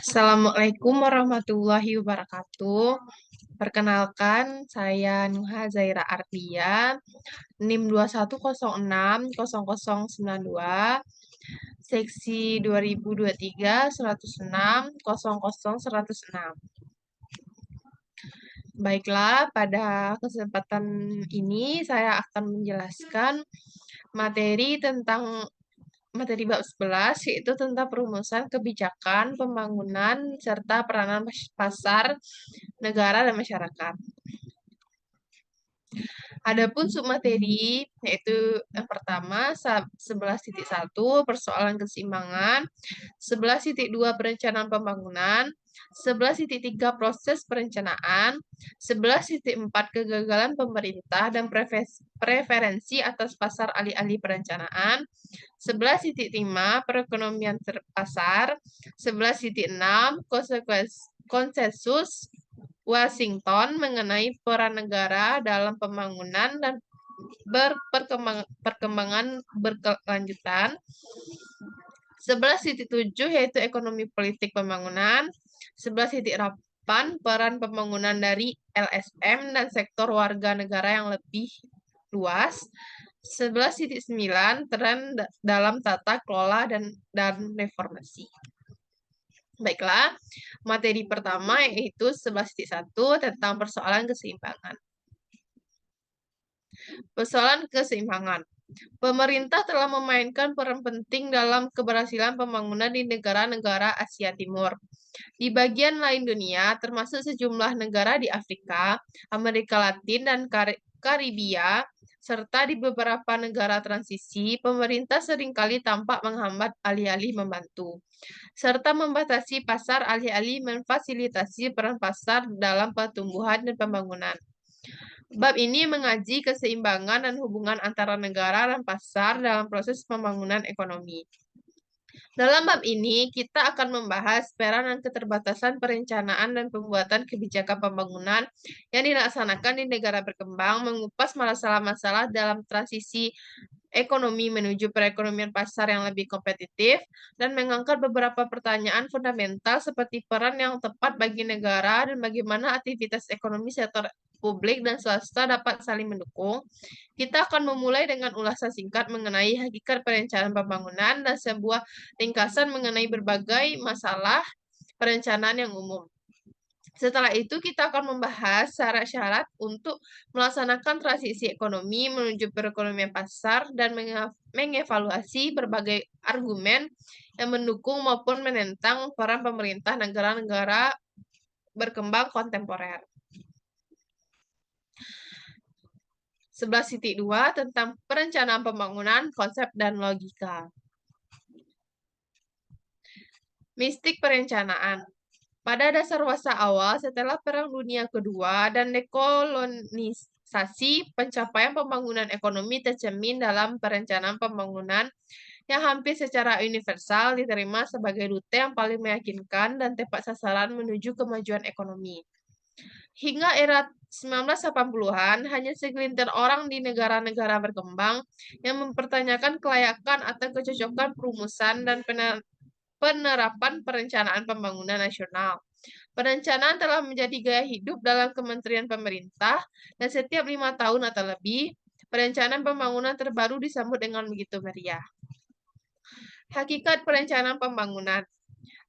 Assalamualaikum warahmatullahi wabarakatuh. Perkenalkan, saya Nuha Zaira Ardian, NIM 21060092, seksi 2023 106 00 106. Baiklah, pada kesempatan ini saya akan menjelaskan materi bab 11, yaitu tentang perumusan kebijakan, pembangunan, serta peranan pasar, negara, dan masyarakat. Adapun submateri, yaitu yang pertama 11.1 persoalan keseimbangan, 11.2 perencanaan pembangunan, 11.3 proses perencanaan, 11.4 kegagalan pemerintah dan preferensi atas pasar alih-alih perencanaan, 11.5 perekonomian pasar, 11.6 konsensus Washington mengenai peran negara dalam pembangunan dan perkembangan berkelanjutan. 11.7 yaitu ekonomi politik pembangunan. 11.8 peran pembangunan dari LSM dan sektor warga negara yang lebih luas. 11.9 tren dalam tata kelola dan reformasi. Baiklah, materi pertama yaitu 11.1 tentang persoalan keseimbangan. Persoalan keseimbangan. Pemerintah telah memainkan peran penting dalam keberhasilan pembangunan di negara-negara Asia Timur. Di bagian lain dunia, termasuk sejumlah negara di Afrika, Amerika Latin, dan Karibia, serta di beberapa negara transisi, pemerintah seringkali tampak menghambat alih-alih membantu, serta membatasi pasar alih-alih memfasilitasi peran pasar dalam pertumbuhan dan pembangunan. Bab ini mengaji keseimbangan dan hubungan antara negara dan pasar dalam proses pembangunan ekonomi. Dalam bab ini, kita akan membahas peran dan keterbatasan perencanaan dan pembuatan kebijakan pembangunan yang dilaksanakan di negara berkembang, mengupas masalah-masalah dalam transisi ekonomi menuju perekonomian pasar yang lebih kompetitif, dan mengangkat beberapa pertanyaan fundamental seperti peran yang tepat bagi negara dan bagaimana aktivitas ekonomi sektor publik dan swasta dapat saling mendukung. Kita akan memulai dengan ulasan singkat mengenai hakikat perencanaan pembangunan dan sebuah ringkasan mengenai berbagai masalah perencanaan yang umum. Setelah itu, kita akan membahas syarat-syarat untuk melaksanakan transisi ekonomi menuju perekonomian pasar dan mengevaluasi berbagai argumen yang mendukung maupun menentang peran pemerintah negara-negara berkembang kontemporer. 11.2 tentang perencanaan pembangunan, konsep, dan logika. Mistik perencanaan. Pada dasar masa awal setelah Perang Dunia Kedua dan dekolonisasi, pencapaian pembangunan ekonomi tercermin dalam perencanaan pembangunan yang hampir secara universal diterima sebagai rute yang paling meyakinkan dan tepat sasaran menuju kemajuan ekonomi. Hingga era 1980-an, hanya segelintir orang di negara-negara berkembang yang mempertanyakan kelayakan atau kecocokan perumusan dan penerapan perencanaan pembangunan nasional. Perencanaan telah menjadi gaya hidup dalam kementerian pemerintah, dan setiap 5 tahun atau lebih, perencanaan pembangunan terbaru disambut dengan begitu meriah. Hakikat perencanaan pembangunan.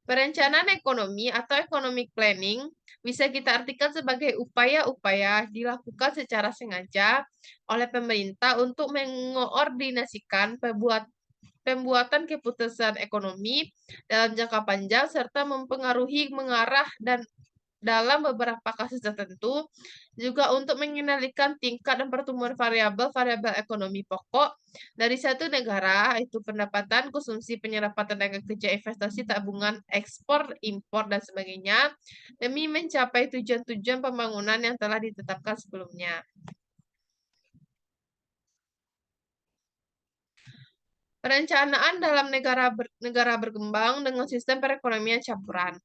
Perencanaan ekonomi atau economic planning bisa kita artikan sebagai upaya-upaya dilakukan secara sengaja oleh pemerintah untuk mengoordinasikan pembuatan keputusan ekonomi dalam jangka panjang serta mempengaruhi mengarah dan dalam beberapa kasus tertentu juga untuk mengendalikan tingkat dan pertumbuhan variabel-variabel ekonomi pokok dari satu negara, itu pendapatan, konsumsi, penyerapan tenaga kerja, investasi, tabungan, ekspor, impor, dan sebagainya, demi mencapai tujuan-tujuan pembangunan yang telah ditetapkan sebelumnya. Perencanaan dalam negara berkembang dengan sistem perekonomian campuran.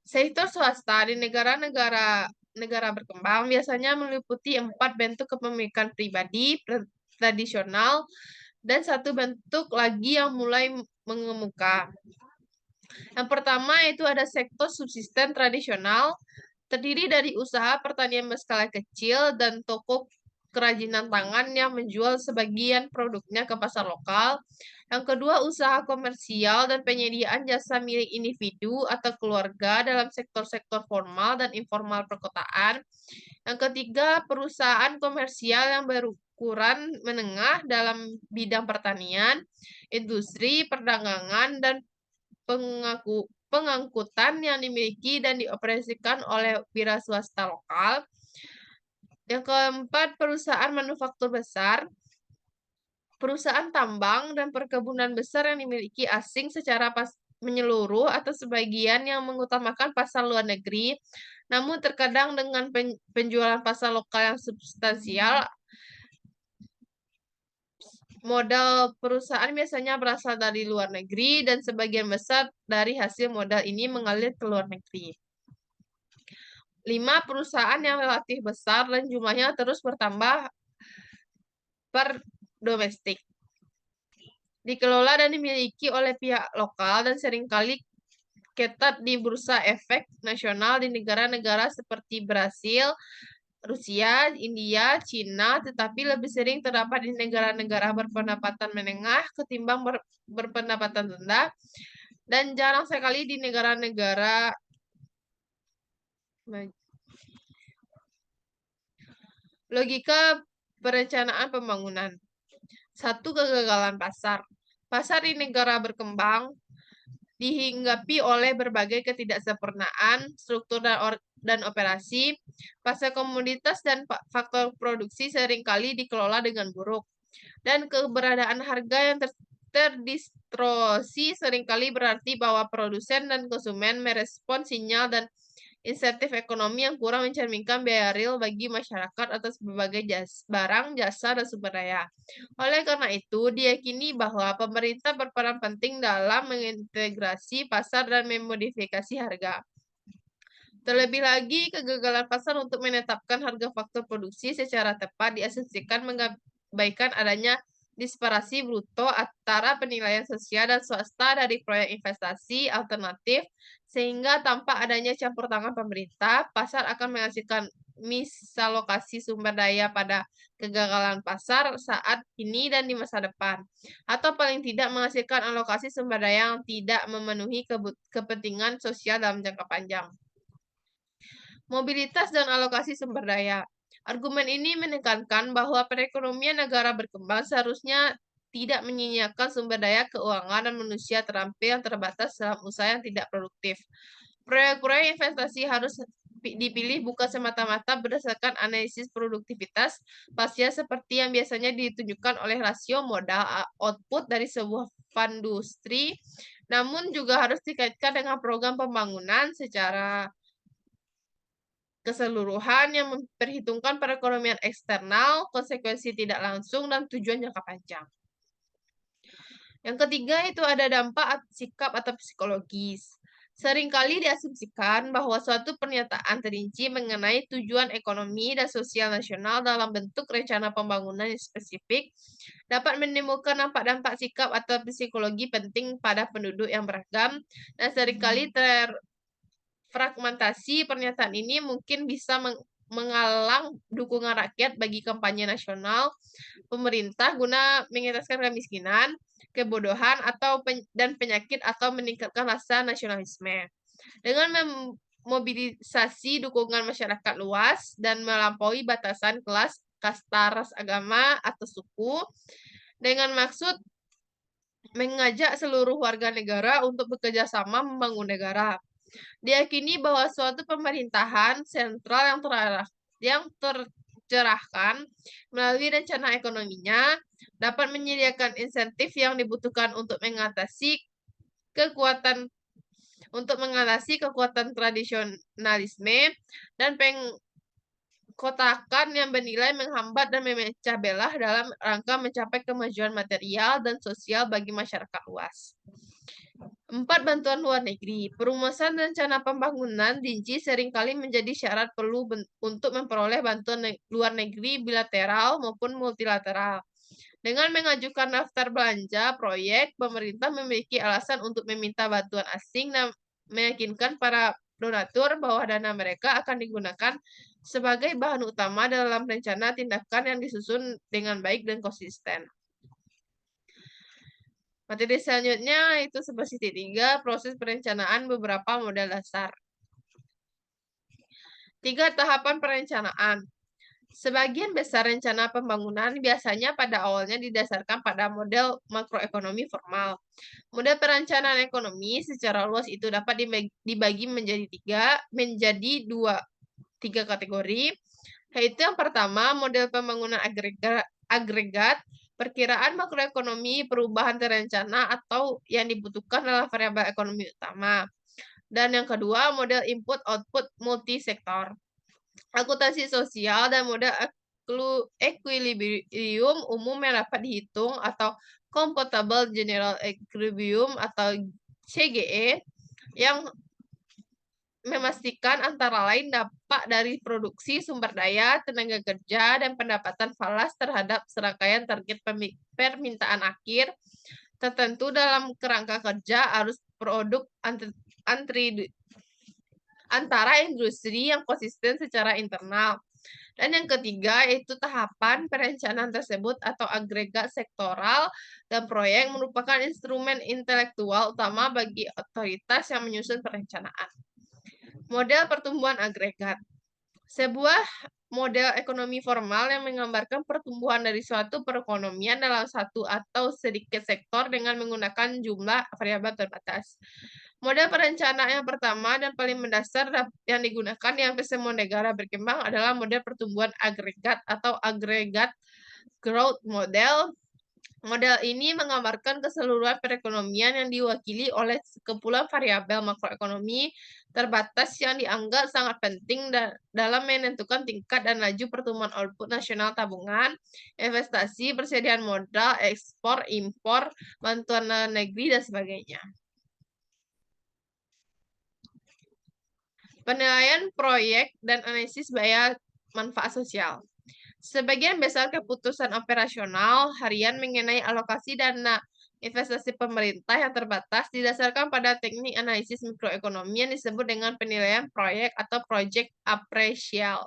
Sektor swasta di negara-negara negara berkembang biasanya meliputi 4 bentuk kepemilikan pribadi tradisional dan 1 bentuk lagi yang mulai mengemuka. Yang pertama itu ada sektor subsisten tradisional, terdiri dari usaha pertanian berskala kecil dan toko kerajinan tangan yang menjual sebagian produknya ke pasar lokal. Yang kedua, usaha komersial dan penyediaan jasa milik individu atau keluarga dalam sektor-sektor formal dan informal perkotaan. Yang ketiga, perusahaan komersial yang berukuran menengah dalam bidang pertanian, industri, perdagangan, dan pengangkutan yang dimiliki dan dioperasikan oleh wira swasta lokal. Yang keempat, perusahaan manufaktur besar, perusahaan tambang dan perkebunan besar yang dimiliki asing secara menyeluruh atau sebagian yang mengutamakan pasar luar negeri, namun terkadang dengan penjualan pasar lokal yang substansial. Modal perusahaan biasanya berasal dari luar negeri dan sebagian besar dari hasil modal ini mengalir ke luar negeri. 5. Perusahaan yang relatif besar dan jumlahnya terus bertambah per domestik. Dikelola dan dimiliki oleh pihak lokal dan seringkali ketat di bursa efek nasional di negara-negara seperti Brasil, Rusia, India, Cina, tetapi lebih sering terdapat di negara-negara berpendapatan menengah ketimbang berpendapatan rendah, dan jarang sekali di negara-negara logika perencanaan pembangunan. 1. Kegagalan pasar. Pasar di negara berkembang dihinggapi oleh berbagai ketidaksempurnaan struktur dan operasi. Pasar komoditas dan faktor produksi seringkali dikelola dengan buruk. Dan keberadaan harga yang terdistorsi seringkali berarti bahwa produsen dan konsumen merespon sinyal dan insentif ekonomi yang kurang mencerminkan biaya real bagi masyarakat atas berbagai barang, jasa, dan sumber daya. Oleh karena itu, diyakini bahwa pemerintah berperan penting dalam mengintegrasi pasar dan memodifikasi harga. Terlebih lagi, kegagalan pasar untuk menetapkan harga faktor produksi secara tepat diasumsikan mengabaikan adanya disparasi bruto antara penilaian sosial dan swasta dari proyek investasi alternatif, sehingga tanpa adanya campur tangan pemerintah, pasar akan menghasilkan misalokasi sumber daya pada kegagalan pasar saat ini dan di masa depan, atau paling tidak menghasilkan alokasi sumber daya yang tidak memenuhi kepentingan sosial dalam jangka panjang. Mobilitas dan alokasi sumber daya. Argumen ini menekankan bahwa perekonomian negara berkembang seharusnya tidak menyia-nyiakan sumber daya keuangan dan manusia terampil yang terbatas dalam usaha yang tidak produktif. Proyek-proyek investasi harus dipilih bukan semata-mata berdasarkan analisis produktivitas pasca seperti yang biasanya ditunjukkan oleh rasio modal output dari sebuah industri, namun juga harus dikaitkan dengan program pembangunan secara keseluruhan yang memperhitungkan perekonomian eksternal, konsekuensi tidak langsung, dan tujuan jangka panjang. Yang ketiga itu ada dampak sikap atau psikologis. Seringkali diasumsikan bahwa suatu pernyataan terinci mengenai tujuan ekonomi dan sosial nasional dalam bentuk rencana pembangunan yang spesifik dapat menimbulkan dampak-dampak sikap atau psikologi penting pada penduduk yang beragam, dan seringkali fragmentasi pernyataan ini mungkin bisa menghalang dukungan rakyat bagi kampanye nasional pemerintah guna mengentaskan kemiskinan, kebodohan dan penyakit atau meningkatkan rasa nasionalisme. Dengan memobilisasi dukungan masyarakat luas dan melampaui batasan kelas, kasta, ras, agama, atau suku dengan maksud mengajak seluruh warga negara untuk bekerja sama membangun negara. Diyakini bahwa suatu pemerintahan sentral yang tercerahkan melalui rencana ekonominya dapat menyediakan insentif yang dibutuhkan untuk mengatasi kekuatan tradisionalisme dan pengkotakan yang bernilai menghambat dan memecah belah dalam rangka mencapai kemajuan material dan sosial bagi masyarakat luas. 4. Bantuan luar negeri. Perumusan rencana pembangunan rinci seringkali menjadi syarat perlu untuk memperoleh bantuan luar negeri bilateral maupun multilateral. Dengan mengajukan daftar belanja proyek, pemerintah memiliki alasan untuk meminta bantuan asing dan meyakinkan para donatur bahwa dana mereka akan digunakan sebagai bahan utama dalam rencana tindakan yang disusun dengan baik dan konsisten. Materi selanjutnya itu 11.3, proses perencanaan beberapa model dasar. 3. Tahapan perencanaan. Sebagian besar rencana pembangunan biasanya pada awalnya didasarkan pada model makroekonomi formal. Model perencanaan ekonomi secara luas itu dapat dibagi menjadi tiga kategori, yaitu yang pertama model pembangunan agregat, perkiraan makroekonomi perubahan terencana atau yang dibutuhkan dalam variabel ekonomi utama. Dan yang kedua, model input-output multisektor. Akuntansi sosial dan model equilibrium umum yang dapat dihitung atau Computable General Equilibrium atau CGE yang memastikan antara lain dampak dari produksi sumber daya, tenaga kerja, dan pendapatan falas terhadap serangkaian target permintaan akhir tertentu dalam kerangka kerja arus produk antara industri yang konsisten secara internal. Dan yang ketiga yaitu tahapan perencanaan tersebut atau agregat sektoral dan proyek merupakan instrumen intelektual utama bagi otoritas yang menyusun perencanaan. Model pertumbuhan agregat. Sebuah model ekonomi formal yang menggambarkan pertumbuhan dari suatu perekonomian dalam satu atau sedikit sektor dengan menggunakan jumlah variabel terbatas. Model perencanaan yang pertama dan paling mendasar yang digunakan di hampir semua negara berkembang adalah model pertumbuhan agregat atau agregat growth model. Model ini menggambarkan keseluruhan perekonomian yang diwakili oleh sekumpulan variabel makroekonomi terbatas yang dianggap sangat penting dalam menentukan tingkat dan laju pertumbuhan output nasional tabungan, investasi, persediaan modal, ekspor, impor, bantuan negeri, dan sebagainya. Penilaian proyek dan analisis biaya manfaat sosial. Sebagian besar keputusan operasional harian mengenai alokasi dana investasi pemerintah yang terbatas didasarkan pada teknik analisis mikroekonomi yang disebut dengan penilaian proyek atau project appraisal.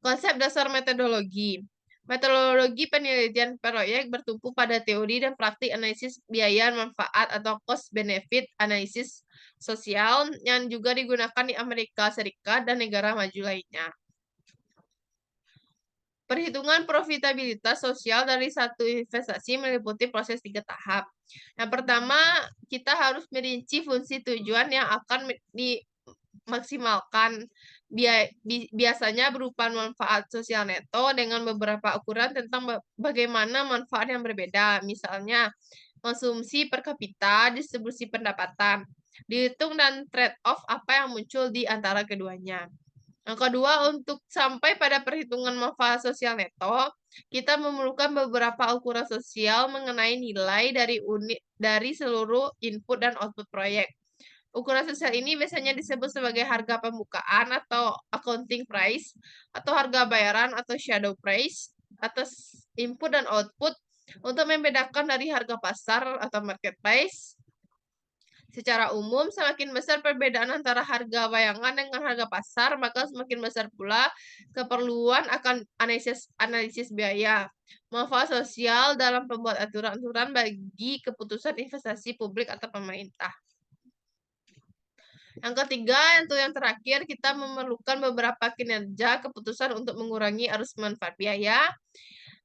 Konsep dasar metodologi. Metodologi penelitian proyek bertumpu pada teori dan praktik analisis biaya manfaat atau cost benefit analisis sosial yang juga digunakan di Amerika Serikat dan negara maju lainnya. Perhitungan profitabilitas sosial dari satu investasi meliputi proses 3 tahap. Yang pertama, kita harus merinci fungsi tujuan yang akan dimaksimalkan. Biasanya berupa manfaat sosial neto dengan beberapa ukuran tentang bagaimana manfaat yang berbeda. Misalnya, konsumsi per kapita, distribusi pendapatan. Dihitung dan trade-off apa yang muncul di antara keduanya. Yang kedua, untuk sampai pada perhitungan manfaat sosial neto, kita memerlukan beberapa ukuran sosial mengenai nilai dari seluruh input dan output proyek. Ukuran sosial ini biasanya disebut sebagai harga pembukaan atau accounting price, atau harga bayaran atau shadow price, atas input dan output untuk membedakan dari harga pasar atau market price. Secara umum, semakin besar perbedaan antara harga bayangan dengan harga pasar, maka semakin besar pula keperluan akan analisis biaya manfaat sosial dalam pembuat aturan-aturan bagi keputusan investasi publik atau pemerintah. Yang ketiga, yang terakhir, kita memerlukan beberapa kinerja keputusan untuk mengurangi arus manfaat biaya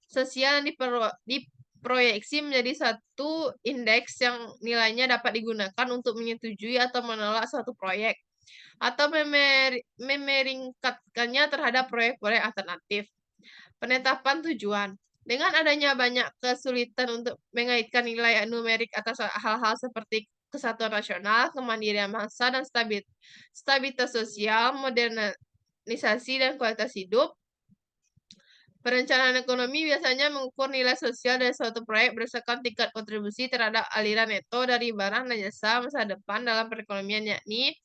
sosial yang diproyeksi menjadi satu indeks yang nilainya dapat digunakan untuk menyetujui atau menolak suatu proyek atau memeringkatkannya terhadap proyek-proyek alternatif. Penetapan tujuan. Dengan adanya banyak kesulitan untuk mengaitkan nilai numerik atas hal-hal seperti kesatuan nasional, kemandirian bangsa, dan stabilitas sosial, modernisasi, dan kualitas hidup, Perencanaan ekonomi biasanya mengukur nilai sosial dari suatu proyek berdasarkan tingkat kontribusi terhadap aliran neto dari barang dan jasa masa depan dalam perekonomian, yakni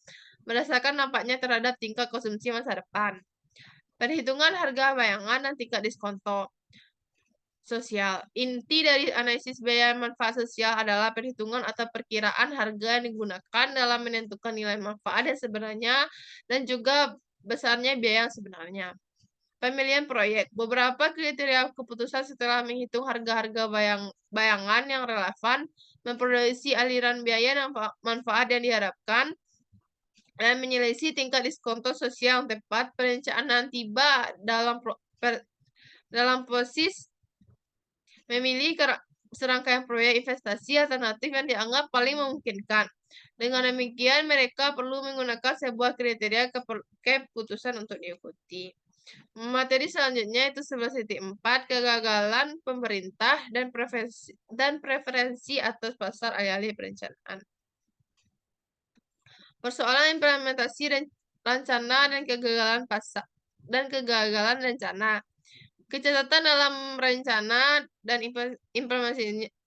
berdasarkan dampaknya terhadap tingkat konsumsi masa depan. Perhitungan harga bayangan dan tingkat diskonto sosial. Inti dari analisis biaya manfaat sosial adalah perhitungan atau perkiraan harga yang digunakan dalam menentukan nilai manfaat yang sebenarnya dan juga besarnya biaya yang sebenarnya. Pemilihan proyek. Beberapa kriteria keputusan setelah menghitung harga-harga bayangan yang relevan, memproduksi aliran biaya dan manfaat yang diharapkan, dan menyelesaikan tingkat diskonto sosial yang tepat. Perencanaan tiba dalam proses memilih serangkaian proyek investasi alternatif yang dianggap paling memungkinkan. Dengan demikian, mereka perlu menggunakan sebuah kriteria keputusan untuk diikuti. Materi selanjutnya itu 11.4 kegagalan pemerintah dan preferensi atas pasar alih-alih perencanaan. Persoalan implementasi rencana dan kegagalan rencana. Kecacatan dalam rencana dan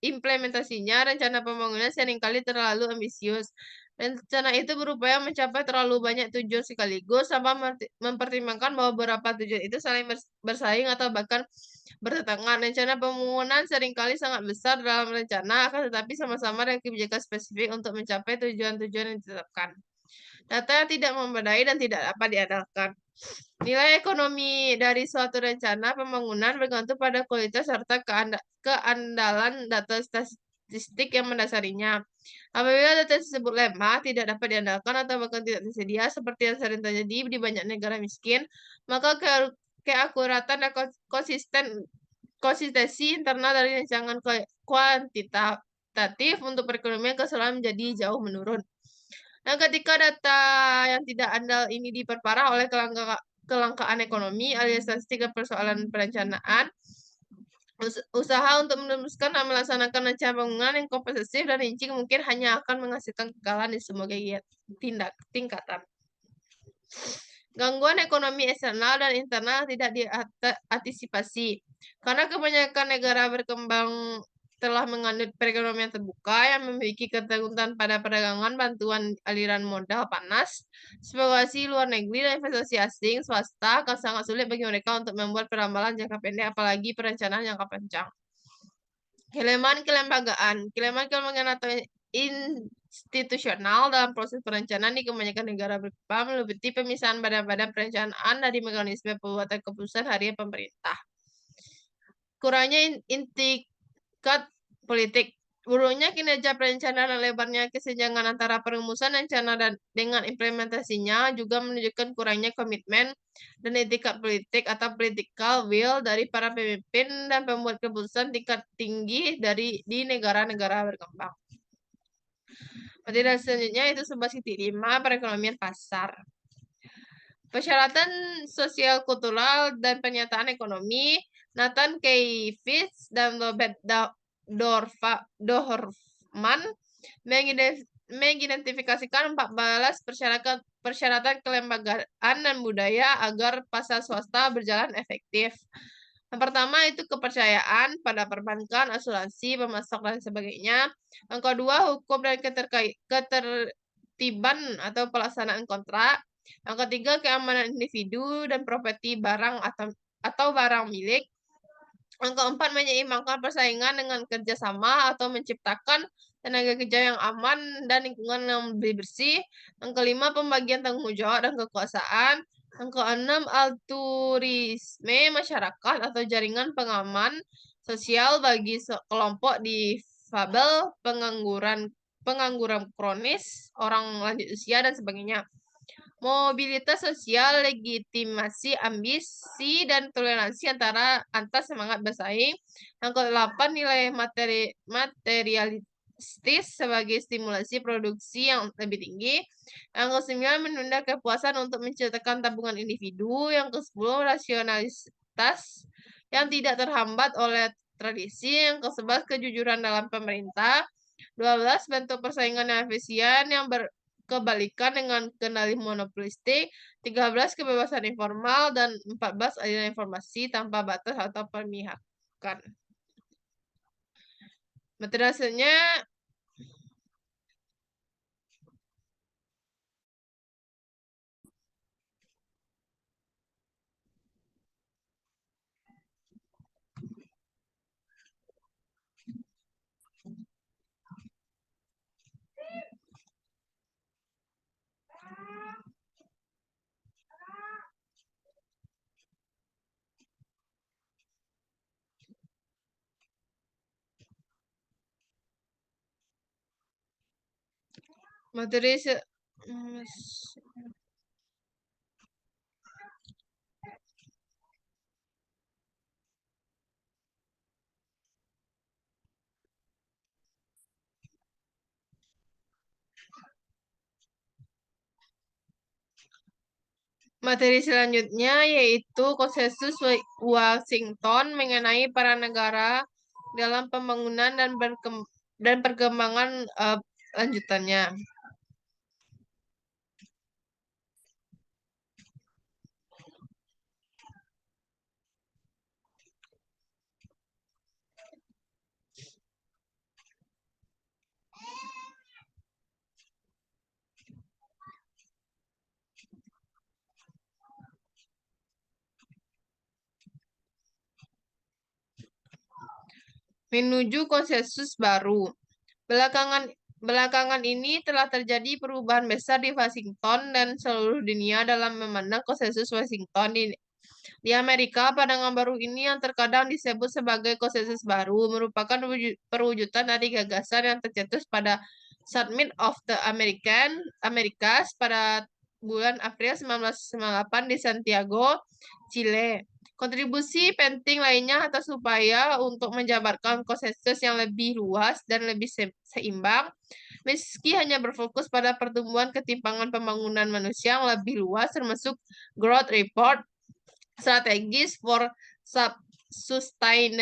implementasinya, rencana pembangunan seringkali terlalu ambisius. Rencana itu berupaya mencapai terlalu banyak tujuan sekaligus tanpa mempertimbangkan bahwa beberapa tujuan itu saling bersaing atau bahkan bertentangan. Rencana pembangunan seringkali sangat besar dalam rencana, akan tetapi sama-sama dengan kebijakan spesifik untuk mencapai tujuan-tujuan yang ditetapkan. Data yang tidak memadai dan tidak dapat diandalkan. Nilai ekonomi dari suatu rencana pembangunan bergantung pada kualitas serta keandalan data statistik yang mendasarinya. Apabila data tersebut lemah, tidak dapat diandalkan atau bahkan tidak tersedia, seperti yang sering terjadi di banyak negara miskin, maka keakuratan dan konsistensi internal dari rancangan kuantitatif untuk perekonomian keseluruhan menjadi jauh menurun. Nah, ketika data yang tidak andal ini diperparah oleh kelangkaan ekonomi alias statistik dan persoalan perencanaan, usaha untuk meneruskan dan melaksanakan rencana pembangunan yang komprehensif dan rinci mungkin hanya akan menghasilkan kegagalan di semua tingkatan. Gangguan ekonomi eksternal dan internal tidak diantisipasi. Karena kebanyakan negara berkembang telah menganut perekonomian terbuka yang memiliki ketergantungan pada perdagangan, bantuan aliran modal panas, spekulasi luar negeri, dan investasi asing swasta akan sangat sulit bagi mereka untuk membuat perambalan jangka pendek, apalagi perencanaan jangka panjang. Kelemahan atau institusional dalam proses perencanaan di kebanyakan negara berkembang meliputi pemisahan badan-badan perencanaan dari mekanisme pembuatan keputusan harian pemerintah. Kurangnya intikat politik. Buruknya kinerja perencanaan dan lebarnya kesenjangan antara perumusan rencana dengan implementasinya juga menunjukkan kurangnya komitmen dan etikat politik atau political will dari para pemimpin dan pembuat keputusan tingkat tinggi di negara-negara berkembang. Materi selanjutnya itu 11.5 perekonomian pasar. Persyaratan sosial kultural dan pernyataan ekonomi. Nathan K. Fitz dan Robert Dohrmann mengidentifikasikan 14 persyaratan kelembagaan dan budaya agar pasar swasta berjalan efektif. Yang pertama itu kepercayaan pada perbankan, asuransi, pemasok, dan sebagainya. Yang kedua, hukum dan ketertiban atau pelaksanaan kontrak. Yang ketiga, keamanan individu dan properti barang atau barang milik. Yang keempat, menyeimbangkan persaingan dengan kerjasama atau menciptakan tenaga kerja yang aman dan lingkungan yang lebih bersih. Yang kelima, pembagian tanggung jawab dan kekuasaan. Yang keenam, altruisme masyarakat atau jaringan pengaman sosial bagi kelompok difabel, pengangguran kronis, orang lanjut usia, dan sebagainya. Mobilitas sosial, legitimasi, ambisi, dan toleransi antar semangat bersaing. Yang ke-8, nilai materialistis sebagai stimulasi produksi yang lebih tinggi. Yang ke-9, menunda kepuasan untuk menciptakan tabungan individu. Yang ke-10, rasionalitas yang tidak terhambat oleh tradisi. Yang ke-11, kejujuran dalam pemerintah. 12, bentuk persaingan yang efisien yang kebalikan dengan kendali monopolistik, 13 kebebasan informal, dan 14 aliran informasi tanpa batas atau pemihakan. Materi hasilnya materi se- mm, Materi selanjutnya yaitu konsensus Washington mengenai peran negara dalam pembangunan dan perkembangan lanjutannya. Menuju konsensus baru. Belakangan ini telah terjadi perubahan besar di Washington dan seluruh dunia dalam memandang konsensus Washington di Amerika. Pandangan baru ini yang terkadang disebut sebagai konsensus baru merupakan perwujudan dari gagasan yang tercetus pada Summit of the Americas pada bulan April 1998 di Santiago, Chile. Kontribusi penting lainnya atas upaya untuk menjabarkan konsensus yang lebih luas dan lebih seimbang, meski hanya berfokus pada pertumbuhan ketimpangan pembangunan manusia yang lebih luas, termasuk Growth Report, strategis for sustained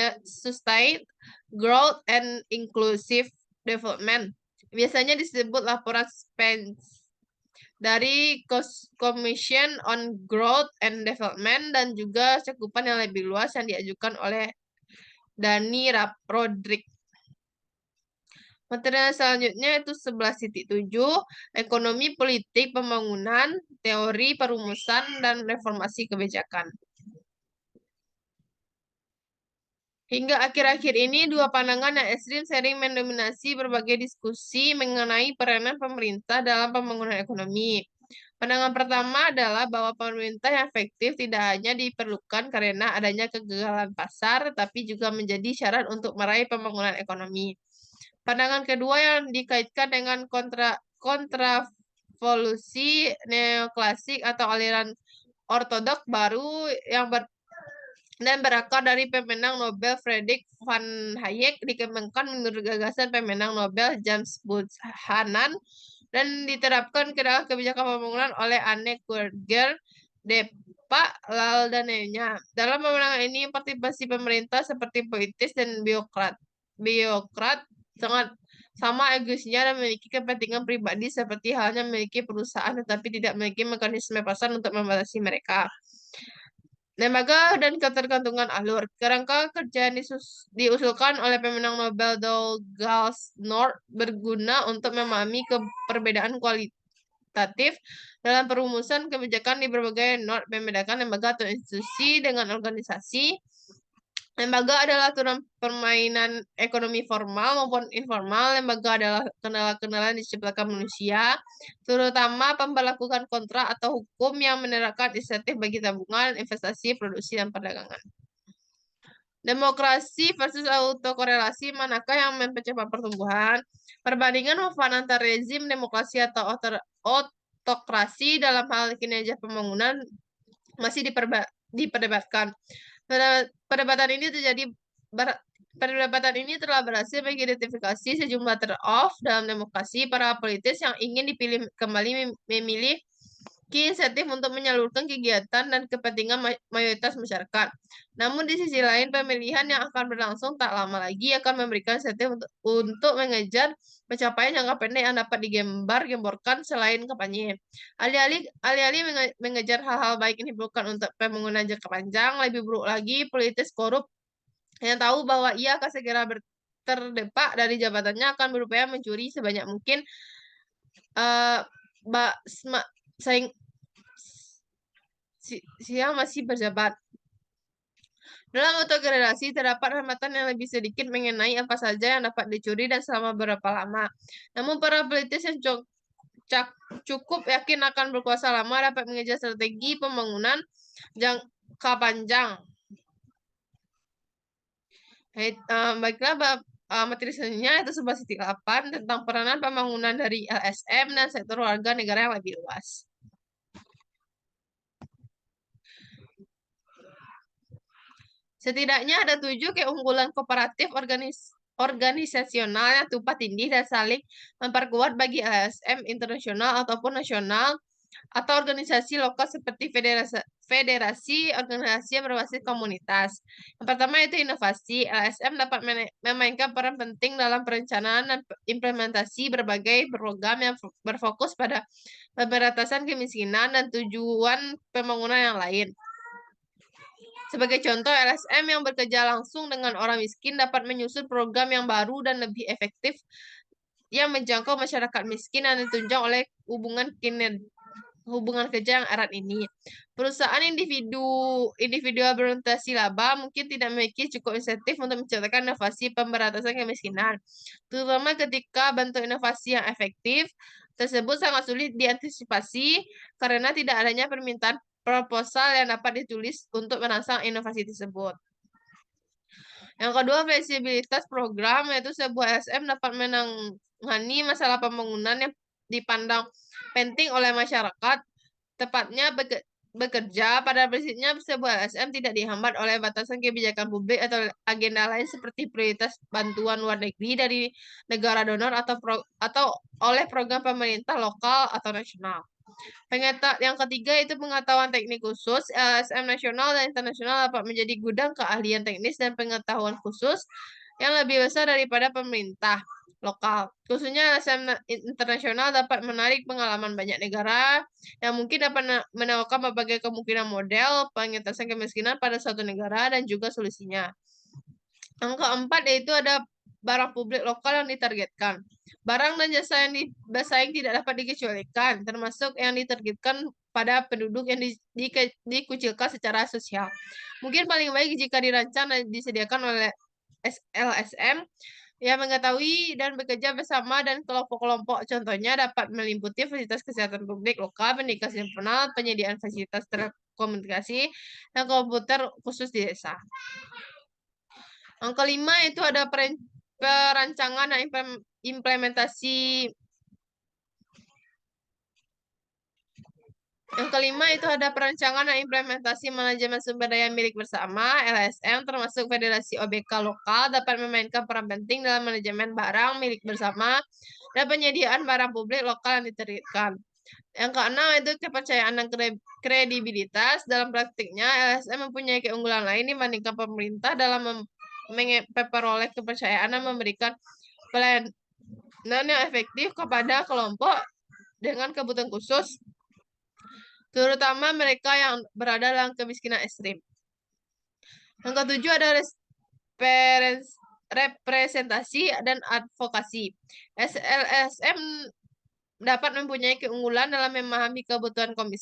growth and inclusive development. Biasanya disebut laporan Spence dari Commission on Growth and Development, dan juga cakupan yang lebih luas yang diajukan oleh Dani Rodrik. Materi selanjutnya itu 11.7, ekonomi politik pembangunan, teori perumusan, dan reformasi kebijakan. Hingga akhir-akhir ini, dua pandangan yang ekstrim sering mendominasi berbagai diskusi mengenai peranan pemerintah dalam pembangunan ekonomi. Pandangan pertama adalah bahwa pemerintah yang efektif tidak hanya diperlukan karena adanya kegagalan pasar, tapi juga menjadi syarat untuk meraih pembangunan ekonomi. Pandangan kedua yang dikaitkan dengan kontravolusi neoklasik atau aliran ortodok baru yang dan berakar dari pemenang Nobel Friedrich van Hayek, dikembangkan menurut gagasan pemenang Nobel James Buchanan dan diterapkan ke dalam kebijakan pembangunan oleh Anne Kurger, Depa, Lal, dan lainnya. Dalam pemenangan ini, partisipasi pemerintah seperti politis dan biokrat sangat sama egoisnya dan memiliki kepentingan pribadi seperti halnya memiliki perusahaan tetapi tidak memiliki mekanisme pasar untuk membatasi mereka. Lembaga dan ketergantungan alur. Kerangka kerja yang diusulkan oleh pemenang Nobel Douglas North berguna untuk memahami perbedaan kualitatif dalam perumusan kebijakan di berbagai norm, membedakan lembaga atau institusi dengan organisasi. Lembaga adalah aturan permainan ekonomi formal maupun informal. Lembaga adalah kendala-kendala yang diciptakan manusia, terutama pemberlakuan kontrak atau hukum yang menerapkan insentif bagi tabungan, investasi, produksi, dan perdagangan. Demokrasi versus autokorelasi, manakah yang mempercepat pertumbuhan? Perbandingan antara rezim demokrasi atau autokrasi dalam hal kinerja pembangunan masih diperdebatkan. Perdebatan ini telah berhasil mengidentifikasi sejumlah trade-off dalam demokrasi. Para politis yang ingin dipilih kembali memilih insentif untuk menyalurkan kegiatan dan kepentingan mayoritas masyarakat. Namun di sisi lain, pemilihan yang akan berlangsung tak lama lagi akan memberikan insentif untuk mengejar pencapaian jangka pendek yang dapat digemborkan selain kampanye. Alih-alih mengejar hal-hal baik yang diperlukan untuk pembangunan jangka panjang, lebih buruk lagi, politis korup yang tahu bahwa ia akan segera terdepak dari jabatannya akan berupaya mencuri sebanyak mungkin eh saing siang masih berjabat. Dalam autogerasi terdapat hambatan yang lebih sedikit mengenai apa saja yang dapat dicuri dan selama berapa lama. Namun para politis yang cukup yakin akan berkuasa lama dapat mengejar strategi pembangunan jangka panjang. Baiklah, materi selanjutnya itu sebuah titik 8 tentang peranan pembangunan dari LSM dan sektor warga negara yang lebih luas. Setidaknya ada 7 keunggulan kooperatif organisasional yang tumpah tindih dan saling memperkuat bagi LSM internasional ataupun nasional atau organisasi lokal seperti federasi organisasi yang berbasis komunitas. Yang pertama itu inovasi. LSM dapat memainkan peran penting dalam perencanaan dan implementasi berbagai program yang berfokus pada pemberantasan kemiskinan dan tujuan pembangunan yang lain. Sebagai contoh, LSM yang bekerja langsung dengan orang miskin dapat menyusun program yang baru dan lebih efektif yang menjangkau masyarakat miskin dan ditunjang oleh hubungan kerja yang erat ini. Perusahaan individual berorientasi laba mungkin tidak memiliki cukup insentif untuk menciptakan inovasi pemberantasan kemiskinan, terutama ketika bentuk inovasi yang efektif tersebut sangat sulit diantisipasi karena tidak adanya permintaan proposal yang dapat ditulis untuk merangsang inovasi tersebut. Yang kedua, fleksibilitas program, yaitu sebuah SM dapat menangani masalah pembangunan yang dipandang penting oleh masyarakat, tepatnya bekerja. Pada prinsipnya, sebuah SM tidak dihambat oleh batasan kebijakan publik atau agenda lain seperti prioritas bantuan luar negeri dari negara donor atau oleh program pemerintah lokal atau nasional. Yang ketiga itu pengetahuan teknik khusus. LSM nasional dan internasional dapat menjadi gudang keahlian teknis dan pengetahuan khusus yang lebih besar daripada pemerintah lokal. Khususnya LSM internasional dapat menarik pengalaman banyak negara yang mungkin dapat menawarkan berbagai kemungkinan model pengentasan kemiskinan pada suatu negara dan juga solusinya. Yang keempat yaitu ada barang publik lokal yang ditargetkan. Barang dan jasa yang bersaing tidak dapat dikecualikan, termasuk yang ditargetkan pada penduduk yang dikucilkan secara sosial. Mungkin paling baik jika dirancang dan disediakan oleh LSM yang mengetahui dan bekerja bersama dan kelompok-kelompok. Contohnya dapat meliputi fasilitas kesehatan publik lokal, pendidikan nasional, penyediaan fasilitas telekomunikasi, dan komputer khusus di desa. Yang kelima itu ada perancangan dan implementasi. Yang kelima itu ada perancangan dan implementasi manajemen sumber daya milik bersama. LSM termasuk Federasi OBK lokal dapat memainkan peran penting dalam manajemen barang milik bersama dan penyediaan barang publik lokal yang diterbitkan. Yang keenam itu kepercayaan dan kredibilitas. Dalam praktiknya, LSM mempunyai keunggulan lain dibandingkan pemerintah dalam memperoleh kepercayaan dan memberikan pelayanan yang efektif kepada kelompok dengan kebutuhan khusus, terutama mereka yang berada dalam kemiskinan ekstrim. Yang ketujuh ada representasi dan advokasi. LSM dapat mempunyai keunggulan dalam memahami kebutuhan kaum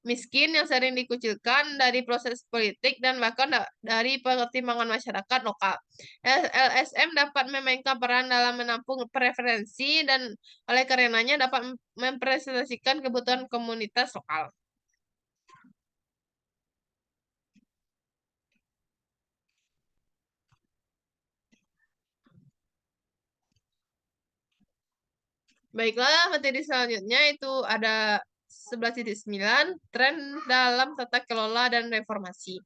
miskin yang sering dikucilkan dari proses politik dan bahkan dari pertimbangan masyarakat lokal. LSM dapat memainkan peran dalam menampung preferensi dan oleh karenanya dapat mempresentasikan kebutuhan komunitas lokal. Baiklah, materi selanjutnya itu ada 11.9 tren dalam tata kelola dan reformasi.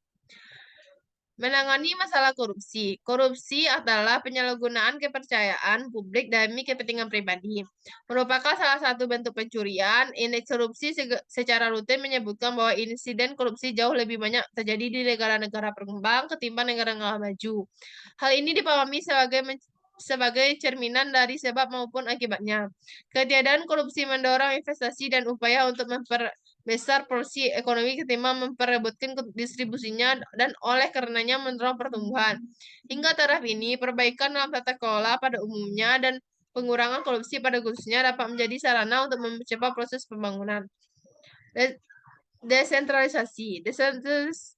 Menangani masalah korupsi. Korupsi adalah penyalahgunaan kepercayaan publik demi kepentingan pribadi. Merupakan salah satu bentuk pencurian. Indeks korupsi secara rutin menyebutkan bahwa insiden korupsi jauh lebih banyak terjadi di negara-negara berkembang ketimbang negara-negara maju. Hal ini dipahami sebagai cerminan dari sebab maupun akibatnya. Ketiadaan korupsi mendorong investasi dan upaya untuk memperbesar porsi ekonomi ketimbang memperebutkan distribusinya dan oleh karenanya mendorong pertumbuhan. Hingga taraf ini, perbaikan dalam tata kelola pada umumnya dan pengurangan korupsi pada khususnya dapat menjadi sarana untuk mempercepat proses pembangunan. Desentralisasi.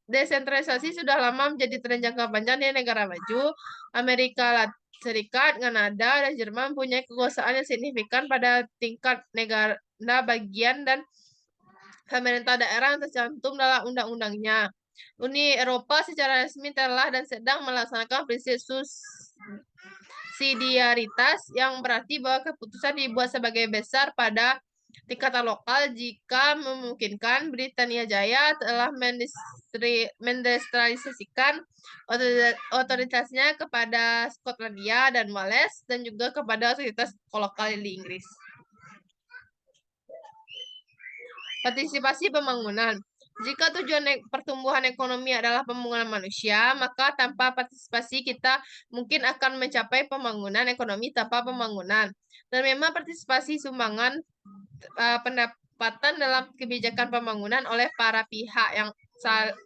Desentralisasi sudah lama menjadi tren jangka panjang di negara maju. Amerika Serikat, Kanada, dan Jerman punya kekuasaan yang signifikan pada tingkat negara bagian dan pemerintah daerah yang tercantum dalam undang-undangnya. Uni Eropa secara resmi telah dan sedang melaksanakan prinsip subsidiaritas yang berarti bahwa keputusan dibuat sebagai besar pada tingkatan lokal. Jika memungkinkan, Britania Jaya telah mendesentralisasikan otoritasnya kepada Skotlandia dan Wales dan juga kepada otoritas lokal di Inggris. Partisipasi pembangunan. Jika tujuan pertumbuhan ekonomi adalah pembangunan manusia, maka tanpa partisipasi kita mungkin akan mencapai pembangunan ekonomi tanpa pembangunan. Dan memang partisipasi sumbangan pendapatan dalam kebijakan pembangunan oleh para pihak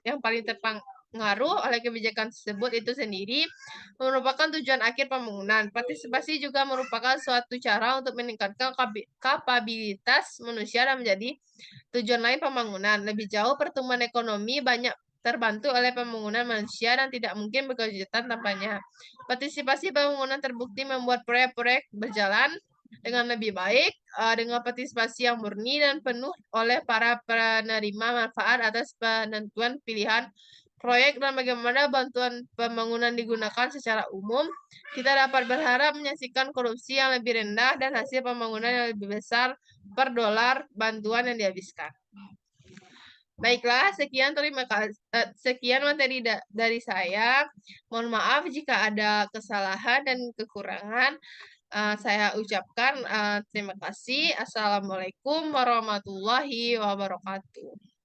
yang paling terpengaruh oleh kebijakan tersebut itu sendiri merupakan tujuan akhir pembangunan. Partisipasi juga merupakan suatu cara untuk meningkatkan kapabilitas manusia dan menjadi tujuan lain pembangunan. Lebih jauh, pertumbuhan ekonomi banyak terbantu oleh pembangunan manusia dan tidak mungkin berkelanjutan tanpanya. Partisipasi pembangunan terbukti membuat proyek-proyek berjalan dengan lebih baik, dengan partisipasi yang murni dan penuh oleh para penerima manfaat atas penentuan pilihan proyek dan bagaimana bantuan pembangunan digunakan secara umum. Kita dapat berharap menyaksikan korupsi yang lebih rendah dan hasil pembangunan yang lebih besar per dolar bantuan yang dihabiskan. Baiklah, sekian materi dari saya. Mohon maaf jika ada kesalahan dan kekurangan. Saya ucapkan terima kasih. Assalamualaikum warahmatullahi wabarakatuh.